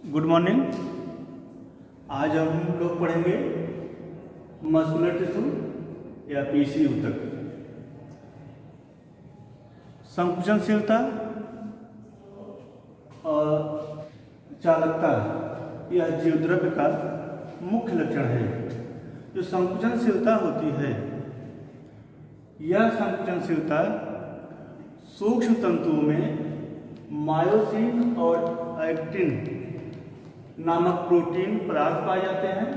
Good morning. आज हम लोग पढ़ेंगे मस्कुलर टिश्यू या पेशी ऊतक। संकुचनशीलता और चालकता यह जीवद्रव्य का मुख्य लक्षण है। जो संकुचनशीलता होती है, यह संकुचनशीलता सूक्ष्म तंतुओं में मायोसिन और एक्टिन नामक प्रोटीन पदार्थ पाए जाते हैं।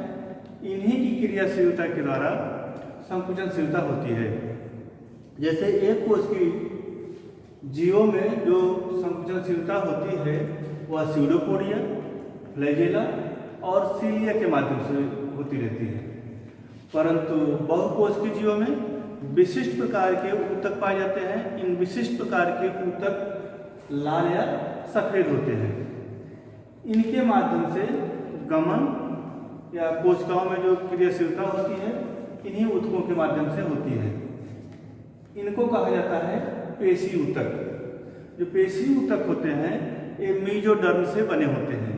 इन्हीं की क्रियाशीलता के द्वारा संकुचनशीलता होती है। जैसे एक कोश की जीवों में जो संकुचनशीलता होती है वह स्यूडोपोडिया, फ्लैजेला और सीलिया के माध्यम से होती रहती है, परंतु बहुकोश के जीवों में विशिष्ट प्रकार के ऊतक पाए जाते हैं। इन विशिष्ट प्रकार के ऊतक लाल या सफेद होते हैं। इनके माध्यम से गमन या कोशिकाओं में जो क्रियाशीलता होती है इन्हीं ऊतकों के माध्यम से होती है। इनको कहा जाता है पेशी ऊतक। जो पेशी ऊतक होते हैं ये मेसोडर्म से बने होते हैं,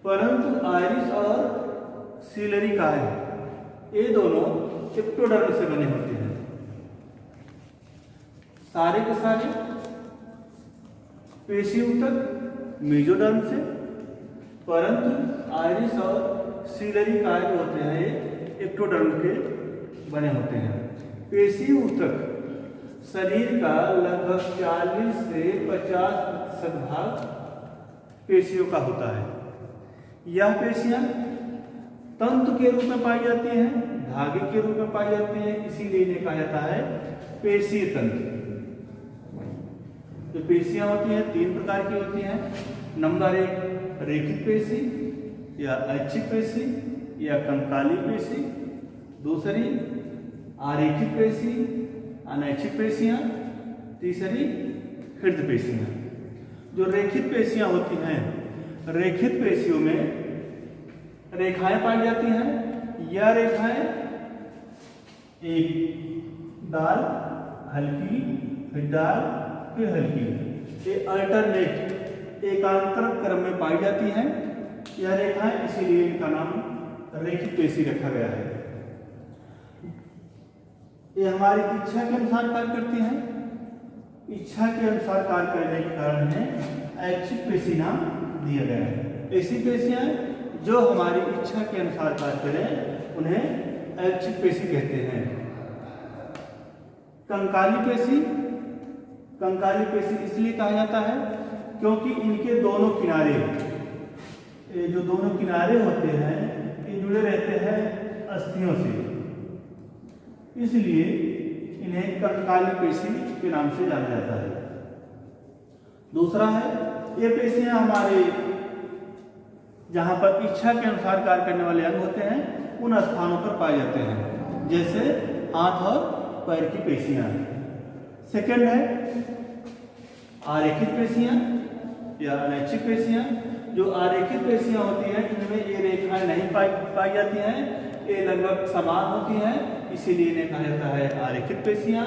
परंतु आइरिस और सीलरी काय ये दोनों एक्टोडर्म से बने होते हैं। सारे के सारे पेशी ऊतक मेसोडर्म से, परंतु आइरिस और सीलरी काय होते हैं ये एक्टोडर्म के बने होते हैं। पेशी ऊतक शरीर का लगभग 40 से 50% भाग पेशियों का होता है। यह पेशियां तंतु के रूप में पाई जाती हैं, धागे के रूप में पाई जाती हैं, इसीलिए इन्हें कहा जाता है पेशीय तंतु। जो पेशियां होती हैं तीन प्रकार की होती हैं। नंबर 1 रेखित पेशी या ऐच्छिक पेशी या कंकाली पेशी। दूसरी आरेखित पेशी, अनैच्छिक पेशियां। तीसरी हृदय पेशियां। जो रेखित पेशियां होती हैं, रेखित पेशियों में रेखाएं पाई जाती हैं। यह रेखाएं एक डाल हल्की, फिर डाल, फिर हल्की, ये अल्टरनेट एकांतर क्रम में पाई जाती हैं। यह रेखाएं, इसीलिए इनका नाम रेखित पेशी रखा गया है। ये हमारी इच्छा के अनुसार कार्य करती हैं। इच्छा के अनुसार कार्य करने के कारण इन्हें ऐच्छिक पेशी नाम दिया गया है। ऐसी पेशियां जो हमारी इच्छा के अनुसार कार्य करें उन्हें ऐच्छिक पेशी कहते हैं। कंकाली पेशी, कंकाली पेशी इसलिए कहा जाता है क्योंकि इनके दोनों किनारे, ये जो दोनों किनारे होते हैं ये जुड़े रहते हैं अस्थियों से, इसलिए इन्हें कंकाली पेशी के नाम से जाना जाता है। दूसरा है ये पेशियां हमारे जहां पर इच्छा के अनुसार कार्य करने वाले अंग होते हैं उन स्थानों पर पाए जाते हैं, जैसे हाथ और पैर की पेशियां। सेकंड है आरेखित पेशियां या अनैच्छिक पेशियां। जो आरेखित पेशियां होती हैं इनमें ये रेखाएं नहीं पाई जाती हैं, ये लगभग समान होती हैं, इसीलिए इन्हें कहा जाता है आरेखित पेशियां।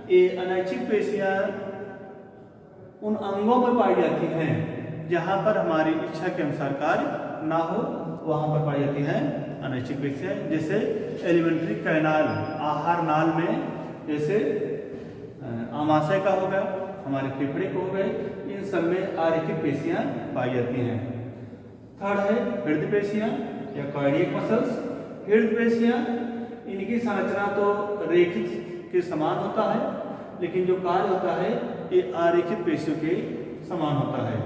ये अनैच्छिक पेशियां उन अंगों में पाई जाती हैं जहां पर हमारी इच्छा के अनुसार कार्य ना हो, वहां पर पाई जाती हैं अनैच्छिक पेशियां। जैसे एलिमेंट्री कैनाल, आहार नाल में, जैसे आमाशय का हो गया, हमारे फेफड़े को हो गए, इन सब में आरेखित पेशियां पाई जाती हैं। थर्ड है हृदय पेशियां या कार्डियक मसल्स। हृदय पेशियां इनकी संरचना तो रेखित के समान होता है, लेकिन जो कार्य होता है ये आरेखित पेशियों के समान होता है।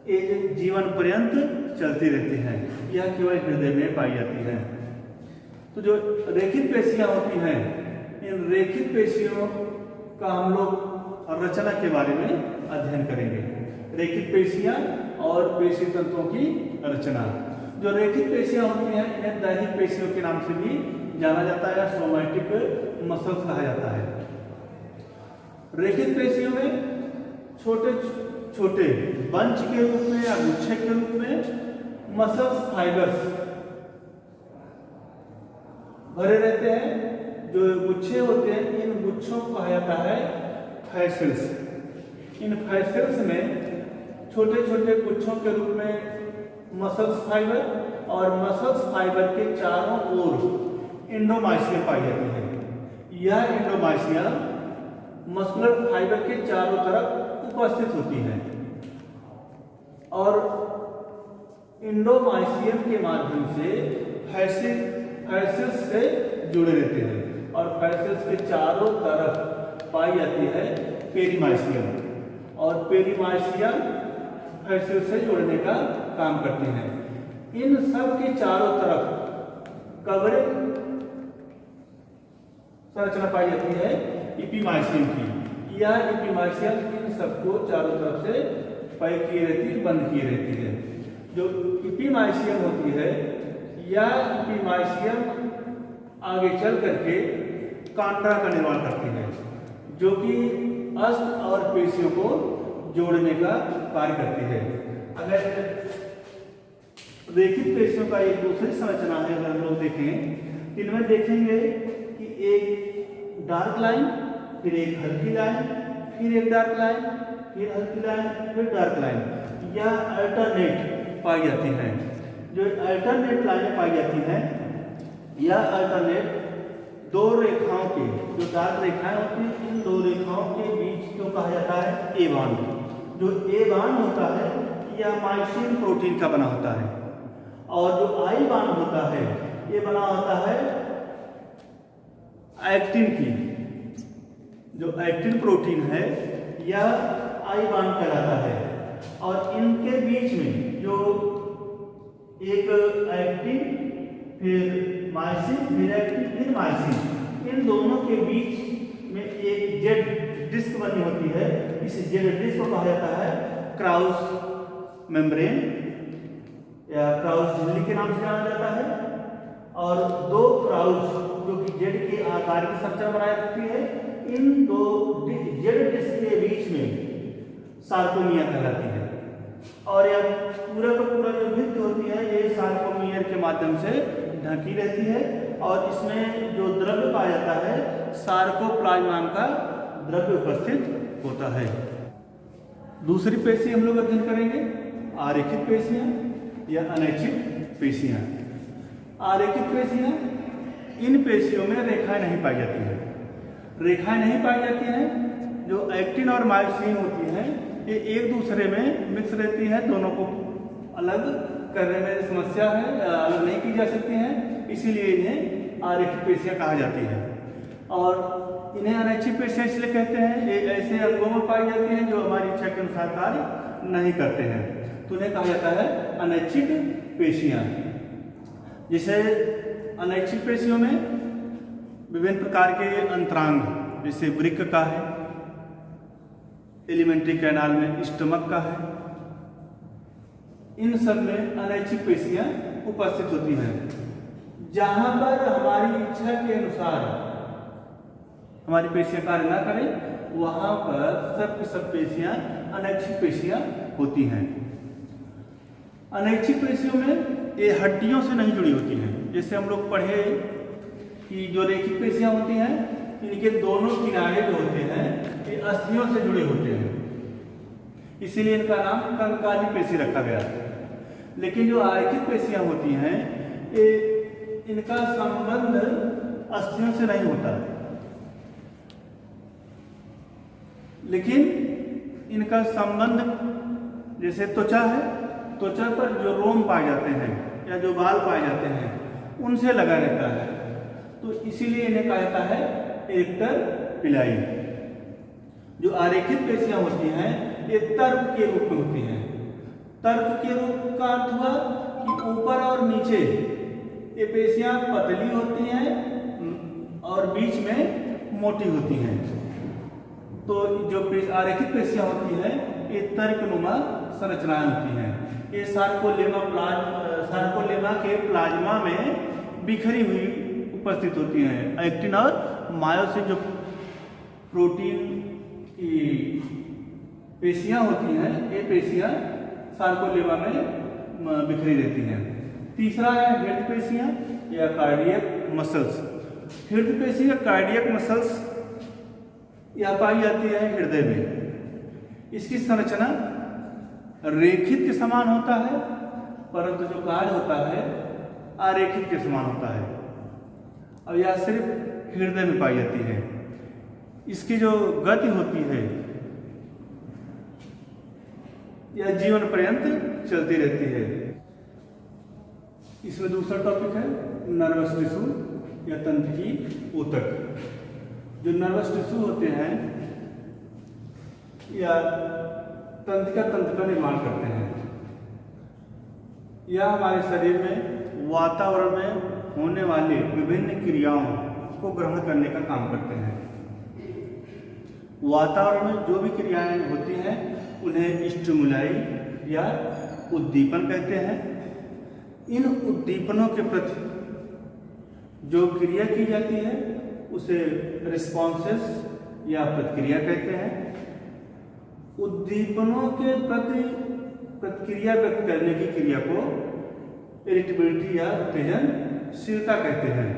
ये जीवन पर्यंत चलती रहती हैं, यह केवल हृदय में पाई जाती है। तो जो रेखित पेशियां होती हैं, इन रेखित पेशियों का हम लोग रचना के बारे में अध्ययन करेंगे। रेखित पेशियां और पेशी तंतुओं की रचना। जो रेखित पेशियां होती हैं इन्हें दैहिक पेशियों के नाम से भी जाना जाता है, सोमैटिक मसल्स कहा जाता है। रेखित पेशियों में छोटे छोटे बंच के रूप में या गुच्छे के रूप में मसल्स फाइबर्स भरे रहते हैं। जो गुच्छे होते हैं इन गुच्छों को कहा जाता है फैसिल्स। इन फैसिल्स में छोटे छोटे गुच्छों के रूप में मसल्स फाइबर और मसल्स फाइबर के चारों ओर एंडोमाइसियम पाई जाती है। यह एंडोमाइसियम मस्कुलर फाइबर के चारों तरफ उपस्थित होती है और एंडोमाइसियम के माध्यम से फैसिल्स से जुड़े रहते हैं और फैसिल्स के चारों तरफ पाई जाती है पेरीमाइसियम और पेरीमाइसियम फैसिल्स से जुड़ने का काम करते हैं। इन सब के चारों तरफ कवरिंग संरचना पाई जाती है इपीमाइसियम की। यह इपीमाइसियम इन सबको चारों तरफ से पैक किए रहती है, बंद किए रहती है। जो इपीमाइसियम होती है यह इपीमाइसियम आगे चल करके कांड्रा का निर्माण करती है जो कि अस्त और पेशियों को जोड़ने का कार्य करती है। अगर रेखित पेशियों का एक दूसरी संरचना है, अगर हम लोग देखें इनमें देखेंगे कि एक डार्क लाइन, फिर एक हल्की लाइन, फिर एक डार्क लाइन, फिर हल्की लाइन, फिर डार्क लाइन, यह अल्टरनेट पाई जाती हैं। जो अल्टरनेट लाइनें पाई जाती हैं यह अल्टरनेट दो रेखाओं के, जो डार्क रेखाएं होती हैं, इन दो रेखाओं के बीच को कहा जाता है ए बांड। जो ए बांड होता है यह माइसिन प्रोटीन का बना होता है और जो आई बांड होता है ये बना होता है एक्टिन की। जो एक्टिन प्रोटीन है यह आई बांड कहलाता है और इनके बीच में जो एक एक्टिन, फिर माइसिन, फिर एक्टिन, फिर माइसिन, इन दोनों के बीच में एक जेड डिस्क बनी होती है। इस जेड डिस्क को कहा जाता है क्राउस मेम्ब्रेन या क्राउस झिल्ली के नाम से जाना जाता है। और दो क्राउस जो कि जेड के आकार की संरचना बनाई जाती है, इन दो जेड डिस्क के बीच में सार्कोमिया कहलाती है और यह पूरा का पूरा जो भित्ति होती है ये सार्कोमियर के माध्यम से ढकी रहती है और इसमें जो द्रव्य पाया जाता है सार्कोप्लाज्म नाम का द्रव्य उपस्थित होता है। दूसरी पेशी हम लोग अध्ययन करेंगे आरेखित पेशियां या अनैच्छिक पेशियां। आरेखित पेशियां, इन पेशियों में रेखाएं नहीं पाई जाती है। रेखाएं नहीं पाई जाती हैं। जो एक्टिन और मायोसिन होती हैं ये एक दूसरे में मिक्स रहती है, दोनों को अलग करने में समस्या है, अलग नहीं की जा सकती हैं, इसीलिए इन्हें आरेखित पेशियां कहा जाती है। और इन्हें अनैच्छिक पेशियां इसलिए कहते हैं ये ऐसे अंगों में पाई जाती हैं जो हमारी इच्छा के अनुसार कार्य नहीं करते हैं, तो उन्हें कहा जाता है अनैच्छिक पेशियां। जिसे अनैच्छिक पेशियों में विभिन्न प्रकार के अंतरांग, जैसे वृक्क का है, एलिमेंट्री कैनाल में स्टमक का है, इन सब में अनैच्छिक पेशियां उपस्थित होती हैं। जहां पर हमारी इच्छा के अनुसार हमारी पेशियां कार्य ना करें वहां पर सब की सब पेशियां अनैच्छिक पेशियां होती हैं। अनैच्छिक पेशियों में ये हड्डियों से नहीं जुड़ी होती हैं। जैसे हम लोग पढ़े कि जो रेखिक पेशियां होती हैं इनके दोनों किनारे जो होते हैं ये अस्थियों से जुड़े होते हैं, इसीलिए इनका नाम कंकाली पेशी रखा गया। लेकिन जो आरेखित पेशियां होती हैं ये इनका संबंध अस्थियों से नहीं होता, लेकिन इनका संबंध जैसे त्वचा है, त्वचा पर जो रोम पाए जाते हैं या जो बाल पाए जाते हैं उनसे लगा रहता है, तो इसीलिए इन्हें कहा जाता है एरेक्टर पिलाई। जो आरेखित पेशियां होती हैं ये तर्क के रूप में होती हैं। तर्क के रूप का अर्थ हुआ कि ऊपर और नीचे ये पेशियां पतली होती हैं और बीच में मोटी होती हैं। तो जो आरेखित पेशियां होती हैं ये तर्कनुमा संरचनाएं होती हैं। ये सार्कोलेमा के प्लाज्मा में बिखरी हुई उपस्थित होती हैं। एक्टिन और मायोसिन जो प्रोटीन की पेशियां होती हैं ये पेशियां सार्कोलेमा में बिखरी रहती हैं। तीसरा है हृदय पेशियां या कार्डियक मसल्स। हृदय पेशी या कार्डियक मसल्स यह पाई जाती है हृदय में। इसकी संरचना रेखित के समान होता है, परंतु जो कार्य होता है अरेखित के समान होता है। अब यह सिर्फ हृदय में पाई जाती है। इसकी जो गति होती है यह जीवन पर्यंत चलती रहती है। इसमें दूसरा टॉपिक है नर्वस टिश्यू या तंत्र की ऊतक। जो नर्वस टिश्यू होते हैं या तंत्रिका तंत्र का निर्माण करते हैं। यह हमारे शरीर में वातावरण में होने वाली विभिन्न क्रियाओं को ग्रहण करने का काम करते हैं। वातावरण में जो भी क्रियाएं होती हैं उन्हें स्टिमुलाई या उद्दीपन कहते हैं। इन उद्दीपनों के प्रति जो क्रिया की जाती है उसे रिस्पॉन्सेस या प्रतिक्रिया कहते हैं। उद्दीपनों के प्रति प्रतिक्रिया व्यक्त करने की क्रिया को इरिटेबिलिटी या उत्तेजनशीलता कहते हैं।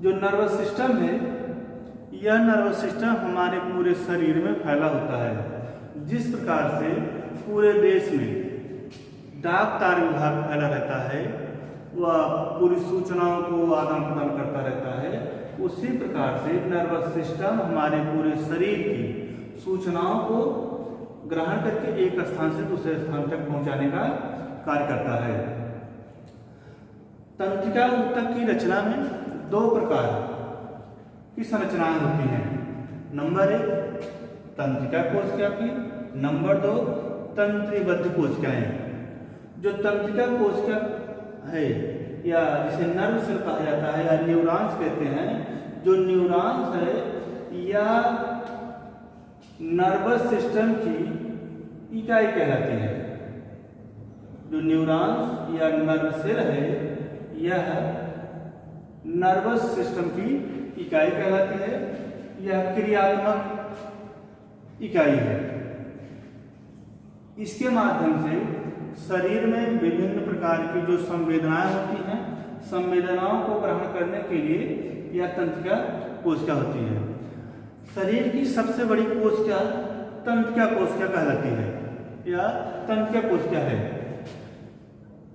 जो नर्वस सिस्टम है यह नर्वस सिस्टम हमारे पूरे शरीर में फैला होता है। जिस प्रकार से पूरे देश में डाक तार विभाग फैला रहता है वह पूरी सूचनाओं को आदान प्रदान करता रहता है, उसी प्रकार से नर्वस सिस्टम हमारे पूरे शरीर की सूचनाओं को ग्रहण करके एक स्थान से दूसरे स्थान तक पहुंचाने का कार्य करता है। तंत्रिका ऊतक की रचना में दो प्रकार की संरचनाएं होती हैं। नंबर 1 तंत्रिका कोशिका की, नंबर 2 तंत्रीबद्ध कोशिकाएं। जो तंत्रिका कोशिका है या जिसे नर्व सेल कहा जाता है या न्यूरॉन्स कहते हैं, जो न्यूरॉन्स है या नर्वस सिस्टम की इकाई कहलाती है। जो न्यूरॉन्स या नर्व सेल है यह नर्वस सिस्टम की इकाई कहलाती है। यह क्रियात्मक इकाई है। इसके माध्यम से शरीर में विभिन्न प्रकार की जो संवेदनाएं होती हैं, संवेदनाओं को ग्रहण करने के लिए यह तंत्रिका कोशिका होती है। शरीर की सबसे बड़ी कोशिका तंत्रिका कोशिका कहलाती है या तंत्रिका कोशिका है।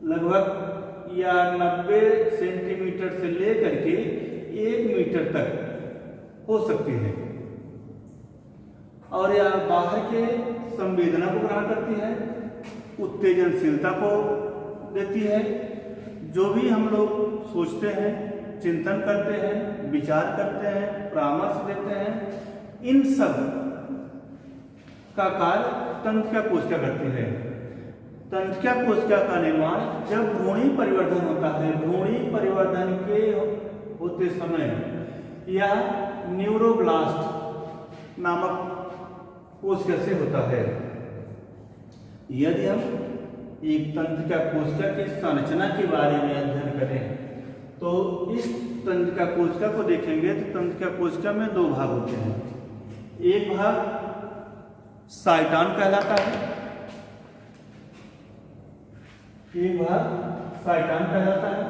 लगभग या 90 सेंटीमीटर से लेकर के 1 मीटर तक हो सकती है और यह बाहर के संवेदना को ग्रहण करती है, उत्तेजनशीलता को देती है। जो भी हम लोग सोचते हैं, चिंतन करते हैं, विचार करते हैं, परामर्श देते हैं, इन सब का कार्य तंत्रिका कोशिका करती है। तंत्रिका कोशिका का निर्माण जब भ्रूणी परिवर्धन होता है, भ्रूणी परिवर्धन के होते समय यह न्यूरोब्लास्ट नामक कोशिका से होता है। यदि हम एक तंत्रिका कोशिका की संरचना के बारे में अध्ययन करें तो इस तंत्रिका कोशिका को देखेंगे तो तंत्रिका कोशिका में 2 भाग होते हैं। एक भाग साइटॉन कहलाता है, एक भाग साइटॉन कहलाता है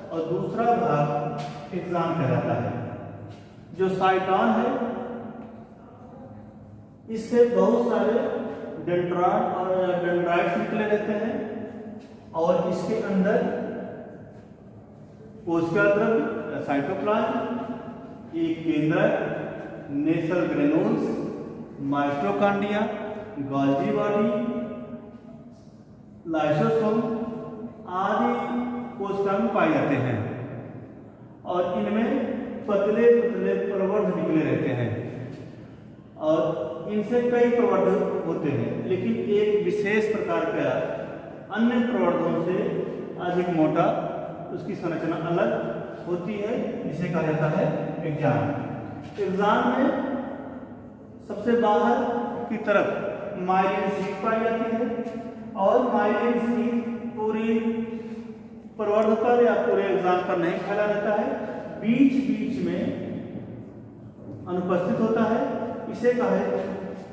और दूसरा भाग एक्सॉन कहलाता है। जो साइटॉन है इससे बहुत सारे डेंड्राइट और डेंड्राइट्स निकले रहते हैं और इसके अंदर कोशिका द्रव्य साइटोप्लाज्म, एक केंद्रक, Nissl granules, mitochondria, Golgi body, lysosome आदि कोशिका में पाए जाते हैं और इनमें पतले पतले प्रवर्ध निकले रहते हैं और इनसे कई प्रवर्धक होते हैं, लेकिन एक विशेष प्रकार का अन्य प्रवर्धकों से अधिक मोटा उसकी संरचना अलग होती है, जिसे कहा जाता है एक्सॉन। एक्सॉन में सबसे बाहर की तरफ माइलिन शीट पाई जाती है और माइलिन शीट पूरी प्रवर्धक पर या पूरे एक्सॉन पर नहीं फैला रहता है, बीच बीच में अनुपस्थित होता है। इसे कहा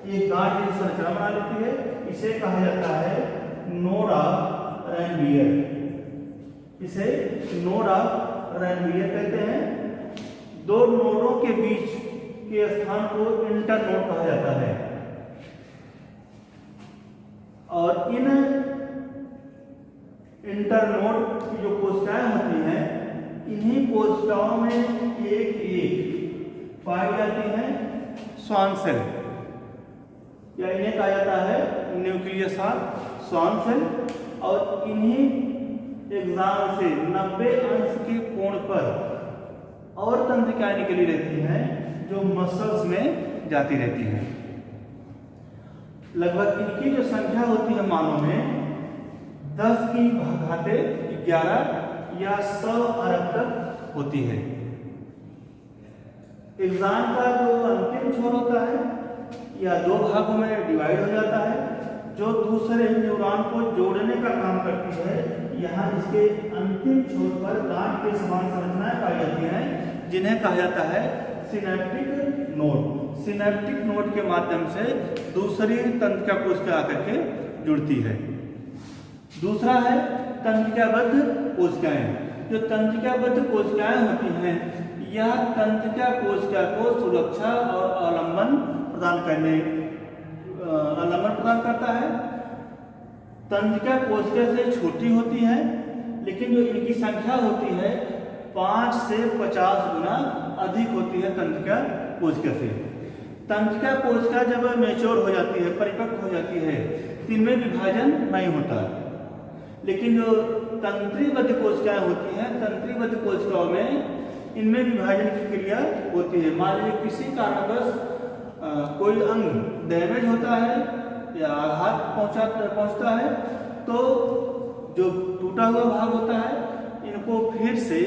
एक गांठ जैसी संरचना बना लेती है, इसे कहा जाता है नोड ऑफ रैनवियर। इसे नोड ऑफ रैनवियर कहते हैं। 2 नोडों के बीच के स्थान को इंटरनोड कहा जाता है और इन इंटरनोड की जो कोशिकाएं होती हैं, इन्हीं कोशिकाओं में एक एक पाई जाती हैं श्वान सेल, या इन्हें कहा जाता है न्यूक्लियस ऑफ श्वान सेल। और इन्हीं एग्जाम से 90 अंश के कोण पर और तंत्रिकाएं निकली रहती हैं जो मसल्स में जाती रहती हैं। लगभग इनकी जो संख्या होती है मानव में 10 की घाते 11 या 100 अरब तक होती है। एग्जाम का जो अंतिम छोर होता है या 2 भागों में डिवाइड हो जाता है, जो दूसरे न्यूरॉन को जोड़ने का काम करती है। यहाँ इसके अंतिम छोर पर गांठ के समान संरचनाएं पाई जाती हैं जिन्हें कहा जाता है सिनेप्टिक नोड। सिनेप्टिक नोड के माध्यम से दूसरी तंत्रिका कोशिका आकर के जुड़ती है। दूसरा है तंत्रिकाबद्ध कोशिकाएं। जो तंत्रिकाबद्ध कोशिकाएं होती हैं, यह तंत्रिका कोशिका को सुरक्षा और आलंबन प्रदान करता है। तंत्रिका कोशिका से छोटी होती है, लेकिन जो इनकी संख्या होती है 5 से 50 गुना अधिक होती है तंत्रिका कोशिका से। तंत्रिका कोशिका जब मैच्योर हो जाती है, परिपक्व हो जाती है, तो इनमें विभाजन नहीं होता। लेकिन जो तंत्रीबद्ध कोशिकाएं होती हैं, तंत्रीबद्ध कोशिकाओं में इनमें विभाजन की क्रिया होती है। मान लीजिए किसी कारणवश कोई अंग डैमेज होता है या आघात पहुंचता है, तो जो टूटा हुआ भाग होता है इनको फिर से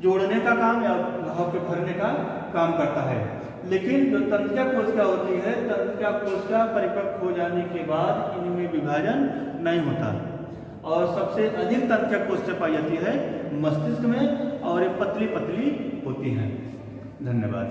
जोड़ने का काम या घाव के भरने का काम करता है। लेकिन जो तंत्रिका कोशिका होती है, तंत्रिका कोशिका परिपक्व हो जाने के बाद इनमें विभाजन नहीं होता। और सबसे अधिक तंत्रिका कोशिका पाई जाती है मस्तिष्क में, और ये पतली पतली होती हैं। धन्यवाद।